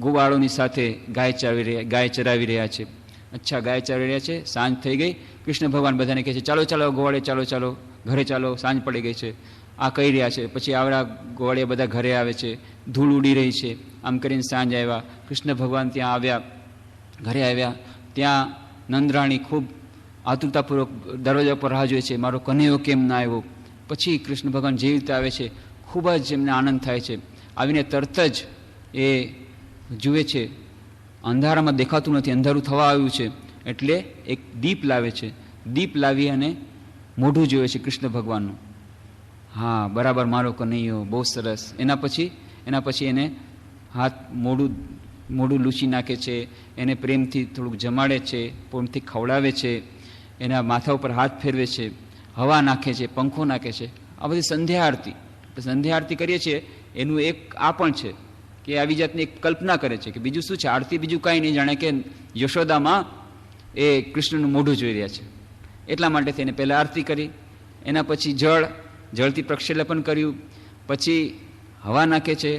ગોવાળોની સાથે ગાય ચરાવી રહ્યા છે. અચ્છા, ગાય ચરાવી રહ્યા છે, સાંજ થઈ ગઈ. કૃષ્ણ ભગવાન બધાને કહે છે ચાલો ચાલો ગોવાળે, ચાલો ઘરે ચાલો, સાંજ પડી ગઈ છે. આ કહી રહ્યા છે. પછી આવડા ગોવાળિયા બધા ઘરે આવે છે, ધૂળ ઉડી રહી છે. આમ કરીને સાંજ આવ્યા, કૃષ્ણ ભગવાન ત્યાં આવ્યા, ઘરે આવ્યા. ત્યાં નંદરાણી ખૂબ આતુરતાપૂર્વક દરવાજા પર રાહ જોઈએ છે, મારો કનૈયો કેમ ના આવ્યો. પછી કૃષ્ણ ભગવાન જેવી રીતે આવે છે, ખૂબ જ એમને આનંદ થાય છે. આવીને તરત જ એ જુએ છે અંધારામાં દેખાતું નથી, અંધારું થવા આવ્યું છે, એટલે એક દીપ લાવે છે. દીપ લાવી અને મોઢું જોવે છે કૃષ્ણ ભગવાનનું. હા, બરાબર, મારો કનૈયો, બહુ સરસ. એના પછી એને હાથ મોઢું મોઢું લૂછી નાખે છે, એને પ્રેમથી થોડુંક જમાડે છે, પ્રેમથી ખવડાવે છે, એના માથા ઉપર હાથ ફેરવે છે, હવા નાખે છે, પંખો નાખે છે. આ બધી સંધ્યા આરતી. સંધ્યા આરતી કરીએ છીએ એનું એક આ પણ છે કે આવી જાતની એક કલ્પના કરે છે કે બીજું શું છે, આરતી બીજું કાંઈ નહીં, જાણે કે યશોદામાં એ કૃષ્ણનું મોઢું જોઈ રહ્યા છે. એટલા માટે તેને પહેલાં આરતી કરી, એના પછી જળથી પ્રક્ષેલન કર્યું, પછી હવા નાખે છે,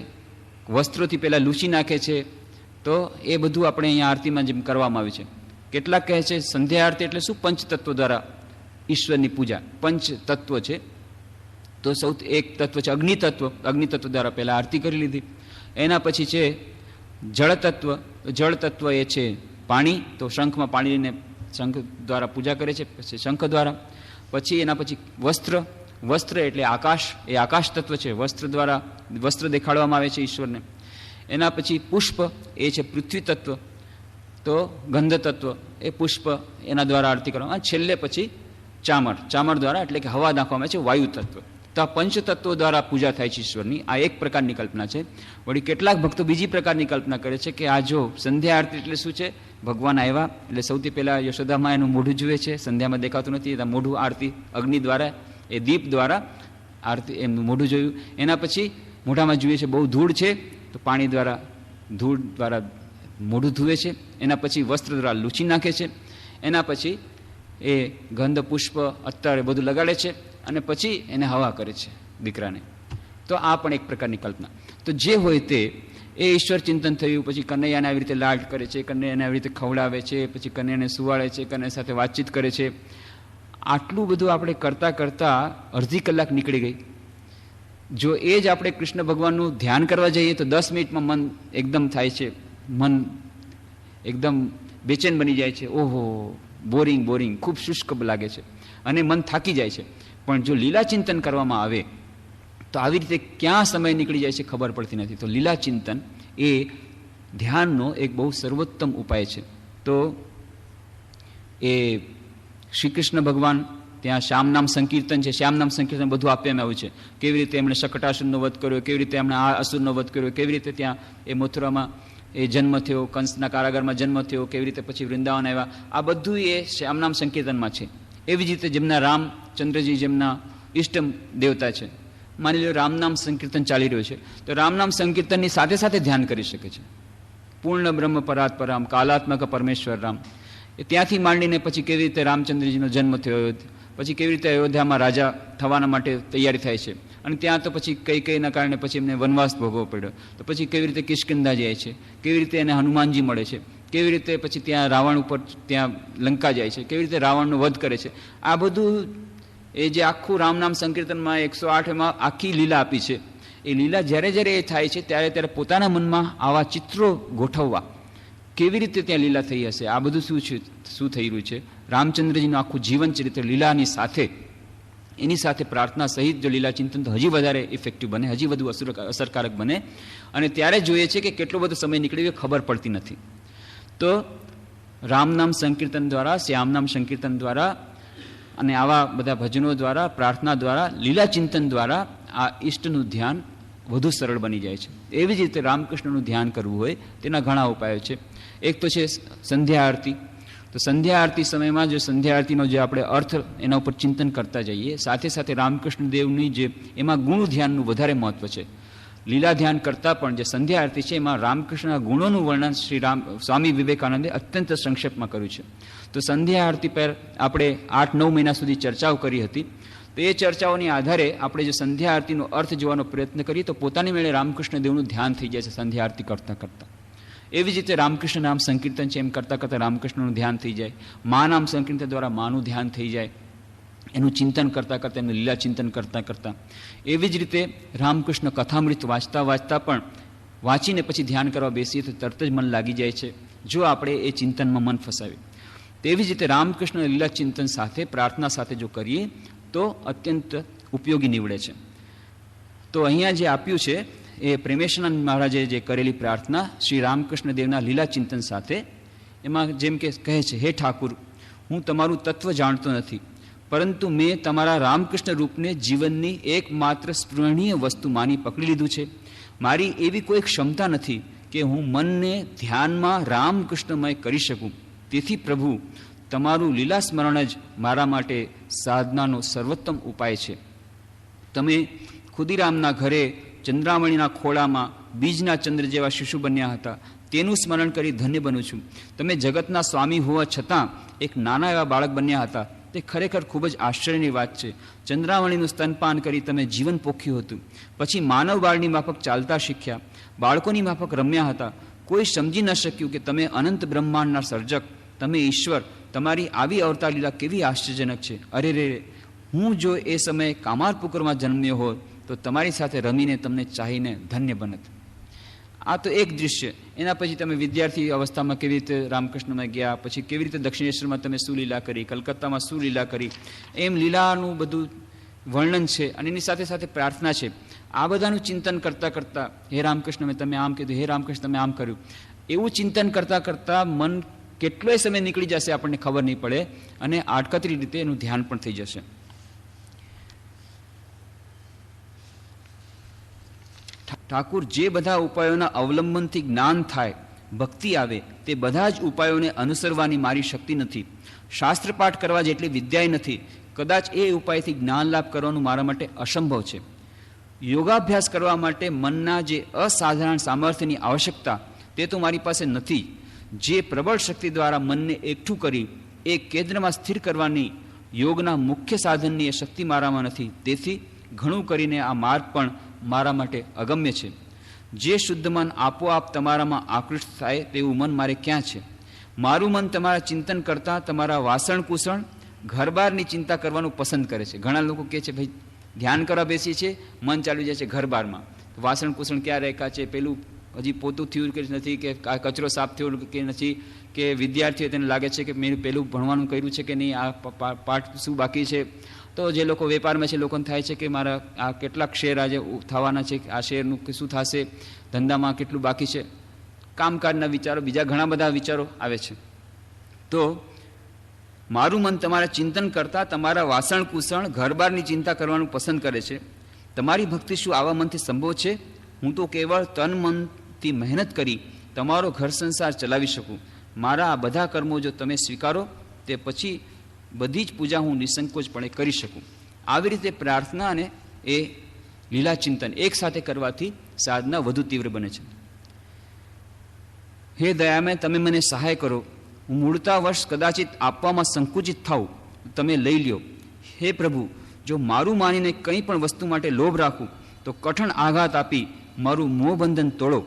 વસ્ત્રોથી પહેલાં લૂછી નાખે છે. તો એ બધું આપણે અહીંયા આરતીમાં જેમ કરવામાં આવ્યું છે. કેટલાક કહે છે સંધ્યા આરતી એટલે શું, પંચતત્વ દ્વારા ઈશ્વરની પૂજા. પંચ તત્વ છે, તો સૌથી એક તત્વ છે અગ્નિતત્વ. અગ્નિતત્વ દ્વારા પહેલાં આરતી કરી લીધી. એના પછી છે જળતત્વ. જળતત્વ એ છે પાણી, તો શંખમાં પાણી લઈને શંખ દ્વારા પૂજા કરે છે, પછી શંખ દ્વારા. પછી એના પછી વસ્ત્ર એટલે આકાશ, એ આકાશ તત્વ છે, વસ્ત્ર દ્વારા વસ્ત્ર દેખાડવામાં આવે છે ઈશ્વરને. એના પછી પુષ્પ, એ છે પૃથ્વી તત્વ. તો ગંધ તત્વ, એ પુષ્પ, એના દ્વારા આરતી કરવામાં. છેલ્લે પછી ચામર દ્વારા એટલે કે હવા નાખવામાં આવે છે, વાયુ તત્વ. તો આ પંચતત્વો દ્વારા પૂજા થાય છે ઈશ્વરની. આ એક પ્રકારની કલ્પના છે. વળી કેટલાક ભક્તો બીજી પ્રકારની કલ્પના કરે છે કે આ જો સંધ્યા આરતી એટલે શું છે, ભગવાન આવ્યા એટલે સૌથી પહેલાં યશોદામાં એનું મોઢું જુએ છે, સંધ્યામાં દેખાતું નથી, એટલે મોઢું આરતી અગ્નિ દ્વારા, એ દીપ દ્વારા આરતી એમનું મોઢું જોયું. એના પછી મોઢામાં જુએ છે બહુ ધૂળ છે, તો પાણી દ્વારા ધૂળ દ્વારા મોઢું ધુએ છે. એના પછી વસ્ત્ર દ્વારા લૂછી નાખે છે. એના પછી એ ગંધ, પુષ્પ, અત્તર એ બધું લગાડે છે, અને પછી એને હવા કરે છે દીકરાને. તો આ પણ એક પ્રકારની કલ્પના. તો જે હોય તે એ ઈશ્વર ચિંતન થયું. પછી કનૈયાને આવી રીતે લાડ કરે છે, કનૈયાને આવી રીતે ખવડાવે છે, પછી કનૈયાને સુવાડે છે, કનૈયા સાથે વાતચીત કરે છે. આટલું બધું આપણે કરતાં કરતાં અડધી કલાક નીકળી ગઈ. જો એ જ આપણે કૃષ્ણ ભગવાનનું ધ્યાન કરવા જઈએ તો 10 મિનિટમાં મન એકદમ થાય છે, મન એકદમ બેચેન બની જાય છે. ઓહો, બોરિંગ, ખૂબ શુષ્ક લાગે છે અને મન થાકી જાય છે. પણ જો લીલા ચિંતન કરવામાં આવે તો આવી રીતે ક્યાં સમય નીકળી જાય છે ખબર પડતી નથી. તો લીલા ચિંતન એ ધ્યાનનો એક બહુ સર્વોત્તમ ઉપાય છે. તો એ શ્રી કૃષ્ણ ભગવાન ત્યાં શ્યામનામ સંકીર્તન છે, શ્યામનામ સંકીર્તન બધું આપવામાં આવ્યું છે. કેવી રીતે એમણે શકટાસુરનો વધ કર્યો, કેવી રીતે એમણે આ અસુરનો વધ કર્યો, કેવી રીતે ત્યાં એ મથુરામાં એ જન્મ થયો, કંસના કારાગારમાં જન્મ થયો, કેવી રીતે પછી વૃંદાવન આવ્યા, આ બધું એ શ્યામનામ સંકીર્તનમાં છે. એવી જ રીતે જેમના રામચંદ્રજી જેમના ઇષ્ટ દેવતા છે, માની લો રામનામ સંકીર્તન ચાલી રહ્યું છે, તો રામનામ સંકીર્તનની સાથે સાથે ધ્યાન કરી શકે છે. પૂર્ણ બ્રહ્મ પરાત્પરામ કાલાત્મક પરમેશ્વર રામ, એ ત્યાંથી માંડીને પછી કેવી રીતે રામચંદ્રજીનો જન્મ થયો, પછી કેવી રીતે અયોધ્યામાં રાજા થવાના માટે તૈયારી થાય છે, અને ત્યાં તો પછી કઈના કારણે પછી એમને વનવાસ ભોગવવો પડ્યો, તો પછી કેવી રીતે કિષ્કિંધા જાય છે, કેવી રીતે એને હનુમાનજી મળે છે, કેવી રીતે પછી ત્યાં રાવણ ઉપર ત્યાં લંકા જાય છે, કેવી રીતે રાવણનો વધ કરે છે. આ બધું એ જે આખું રામનામ સંકીર્તનમાં 108માં આખી લીલા આપી છે. એ લીલા જ્યારે જ્યારે એ થાય છે ત્યારે પોતાના મનમાં આવા ચિત્રો ગોઠવવા, કેવી રીતે ત્યાં લીલા થઈ હશે, આ બધું શું થઈ રહ્યું છે. રામચંદ્રજીનું આખું જીવન ચરિત્ર લીલાની સાથે, એની સાથે પ્રાર્થના સહિત જો લીલા ચિંતન તો હજી વધારે ઇફેક્ટિવ બને, હજી વધુ અસરકારક બને. અને ત્યારે જોઈએ છે કે કેટલો બધો સમય નીકળી ગયો ખબર પડતી નથી. તો રામનામ સંકીર્તન દ્વારા, શ્યામનામ સંકીર્તન દ્વારા અને આવા બધા ભજનો દ્વારા, પ્રાર્થના દ્વારા, લીલા ચિંતન દ્વારા આ ઈષ્ટનું ધ્યાન વધુ સરળ બની જાય છે. એવી જ રીતે રામકૃષ્ણનું ધ્યાન કરવું હોય તેના ઘણા ઉપાયો છે. એક તો છે સંધ્યા આરતી. તો સંધ્યા આરતી સમયમાં જો સંધ્યા આરતીનો જે આપણે અર્થ એના ઉપર ચિંતન કરતા જઈએ, સાથે સાથે રામકૃષ્ણ દેવની જે એમાં ગુણ ધ્યાનનું વધારે મહત્વ છે. લીલા ધ્યાન કરતાં પણ જે સંધ્યા આરતી છે એમાં રામકૃષ્ણના ગુણોનું વર્ણન સ્વામી વિવેકાનંદે અત્યંત સંક્ષેપમાં કર્યું છે. તો સંધ્યા આરતી પર આપણે 8-9 મહિના સુધી ચર્ચાઓ કરી હતી. તો એ ચર્ચાઓની આધારે આપણે જો સંધ્યા આરતીનો અર્થ જોવાનો પ્રયત્ન કરીએ તો પોતાની મેળે રામકૃષ્ણ દેવનું ધ્યાન થઈ જાય છે સંધ્યા આરતી કરતાં કરતાં. એવી જ રીતે રામકૃષ્ણ નામ સંકીર્તન છે, એમ કરતાં કરતાં રામકૃષ્ણનું ધ્યાન થઈ જાય. મા નામ સંકીર્તન દ્વારા માનું ધ્યાન થઈ જાય, એનું ચિંતન કરતાં કરતાં, એનું લીલા ચિંતન કરતાં કરતાં. એવી જ રીતે રામકૃષ્ણ કથામૃત વાંચતા પણ વાંચીને પછી ધ્યાન કરવા બેસીએ તો તરત જ મન લાગી જાય છે, જો આપણે એ ચિંતનમાં મન ફસાવીએ. તેવી જ રીતે રામકૃષ્ણ લીલા ચિંતન સાથે, પ્રાર્થના સાથે જો કરીએ તો અત્યંત ઉપયોગી નીવડે છે. તો અહીંયા જે આપ્યું છે એ પ્રેમેશાનંદ મહારાજે જે કરેલી પ્રાર્થના શ્રી રામકૃષ્ણ દેવના લીલા ચિંતન સાથે, એમાં જેમ કે કહે છે, હે ઠાકુર, હું તમારું તત્વ જાણતો નથી, પરંતુ મેં તમારા રામકૃષ્ણ રૂપને જીવનની એકમાત્ર સ્પૃહણીય વસ્તુ માની પકડી લીધું છે. મારી એવી કોઈ ક્ષમતા નથી કે હું મનને ધ્યાનમાં રામકૃષ્ણમય કરી શકું. તેથી પ્રભુ, તમારું લીલા સ્મરણ જ મારા માટે સાધનાનો સર્વોત્તમ ઉપાય છે. તમે ખુદીરામના ઘરે ચંદ્રામણીના ખોળામાં બીજના ચંદ્ર જેવા શિશુ બન્યા હતા, તેનું સ્મરણ કરી ધન્ય બનું છું. તમે જગતના સ્વામી હોવા છતાં એક નાના એવા બાળક બન્યા હતા, તે ખરેખર ખૂબ જ આશ્ચર્યની વાત છે. ચંદ્રામણીનું સ્તનપાન કરી તમે જીવન પોખ્યું હતું, પછી માનવ બાળની માફક ચાલતા શીખ્યા, બાળકોની માફક રમ્યા હતા. કોઈ સમજી ન શક્યું કે તમે અનંત બ્રહ્માંડના સર્જક, તમે ઈશ્વર. તમારી આવી અવતાર લીલા કેવી આશ્ચર્યજનક છે. અરે રે, હું જો એ સમયે કામારપુકુરમાં જન્મ્યો હોત તો તમારી સાથે રમીને તમને ચાહીને ધન્ય બનત. આ તો એક દૃશ્ય. એના પછી તમે વિદ્યાર્થી અવસ્થામાં કેવી રીતે રામકૃષ્ણમાં ગયા, પછી કેવી રીતે દક્ષિણેશ્વરમાં તમે શું લીલા કરી, કલકત્તામાં શું લીલા કરી, એમ લીલાનું બધું વર્ણન છે. અને એની સાથે સાથે પ્રાર્થના છે. આ બધાનું ચિંતન કરતાં કરતાં, હે રામકૃષ્ણ મેં તમે આમ કીધું, હે રામકૃષ્ણ તમે આમ કર્યું, એવું ચિંતન કરતાં કરતાં મન કેટલોય સમય નીકળી જશે આપણને ખબર નહીં પડે, અને આડકતરી રીતે એનું ધ્યાન પણ થઈ જશે. ઠાકુર, જે બધા ઉપાયોના અવલંબનથી જ્ઞાન થાય, ભક્તિ આવે, તે બધા જ ઉપાયોને અનુસરવાની મારી શક્તિ નથી. શાસ્ત્રપાઠ કરવા જેટલી વિદ્યાય નથી. કદાચ એ ઉપાયથી જ્ઞાન લાભ કરવાનું મારા માટે અસંભવ છે. યોગાભ્યાસ કરવા માટે મનના જે અસાધારણ સામર્થ્યની આવશ્યકતા, તે તો મારી પાસે નથી. જે પ્રબળ શક્તિ દ્વારા મનને એકઠું કરી એ કેન્દ્રમાં સ્થિર કરવાની યોગના મુખ્ય સાધનની એ શક્તિ મારામાં નથી. તેથી ઘણું કરીને આ માર્ગ પણ મારા માટે અગમ્ય છે. જે શુદ્ધ મન આપોઆપ તમારામાં આકૃષ્ટ થાય તેવું મન મારે ક્યાં છે? મારું મન તમારા ચિંતન કરતાં તમારા વાસણ કુસણ ઘરબારની ચિંતા કરવાનું પસંદ કરે છે. ઘણા લોકો કહે છે, ભાઈ ધ્યાન કરવા બેસીએ છીએ, મન ચાલી જાય છે ઘરબારમાં, વાસણ કુસણ ક્યાં રેખા છે, પેલું હજી પોતું થયું કે નથી, કે કચરો સાફ થયો કે નથી, કે વિદ્યાર્થીઓ તેને લાગે છે કે મેં પેલું ભણવાનું કર્યું છે કે નહીં, આ પાઠ શું બાકી છે. તો જે લોકો વેપારમાં છે, લોકોને થાય છે કે મારા આ કેટલાક શેર આજે થવાના છે, આ શેરનું શું થશે, ધંધામાં કેટલું બાકી છે, કામકાજના વિચારો, બીજા ઘણા બધા વિચારો આવે છે. તો મારું મન તમારા ચિંતન કરતાં તમારા વાસણ કુસણ ઘરબારની ચિંતા કરવાનું પસંદ કરે છે. તમારી ભક્તિ શું આવા મનથી સંભવ છે? હું તો કેવળ તન મનથી મહેનત કરી તમારો ઘર સંસાર ચલાવી શકું. મારા આ બધા કર્મો જો તમે સ્વીકારો, તે પછી બધી જ પૂજા હું નિસંકોચપણે કરી શકું. આવી રીતે પ્રાર્થના અને એ લીલા ચિંતન એક સાથે કરવાથી સાધના વધુ તીવ્ર બને છે. હે દયામય, તમે મને સહાય કરો. હું મૂળતા વર્ષ કદાચિત આપવામાં સંકુચિત થાઉં, તમે લઈ લ્યો. હે પ્રભુ, જો મારું માનીને કંઈ પણ વસ્તુ માટે લોભ રાખું તો કઠણ આઘાત આપી મારું મોહબંધન તોડો.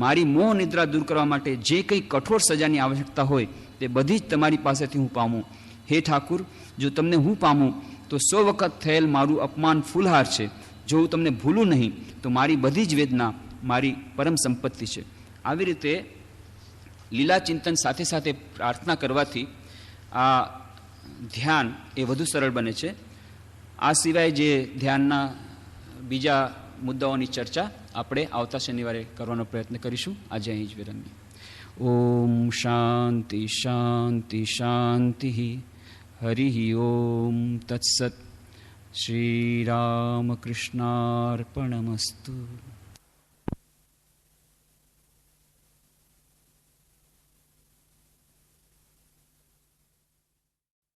મારી મોહ નિદ્રા દૂર કરવા માટે જે કંઈ કઠોર સજાની આવશ્યકતા હોય તે બધી જ તમારી પાસેથી હું પામું. હે ઠાકુર, જો તમને હું પામું તો 100 વખત થયેલ મારું અપમાન ફૂલહાર છે. જો હું તમને ભૂલું નહીં તો મારી બધી જ વેદના મારી પરમ સંપત્તિ છે. આવી રીતે લીલા ચિંતન સાથે સાથે પ્રાર્થના કરવાથી આ ધ્યાન એ વધુ સરળ બને છે. આ સિવાય જે ધ્યાનના બીજા મુદ્દાઓની ચર્ચા આપણે આવતા શનિવારે કરવાનો પ્રયત્ન કરીશું. આજે અહીં જ વિરામ. ઓમ શાંતિ શાંતિ શાંતિ. હરિ ઓમ તત્સત. શ્રી રામકૃષ્ણાર્પણમસ્તુ.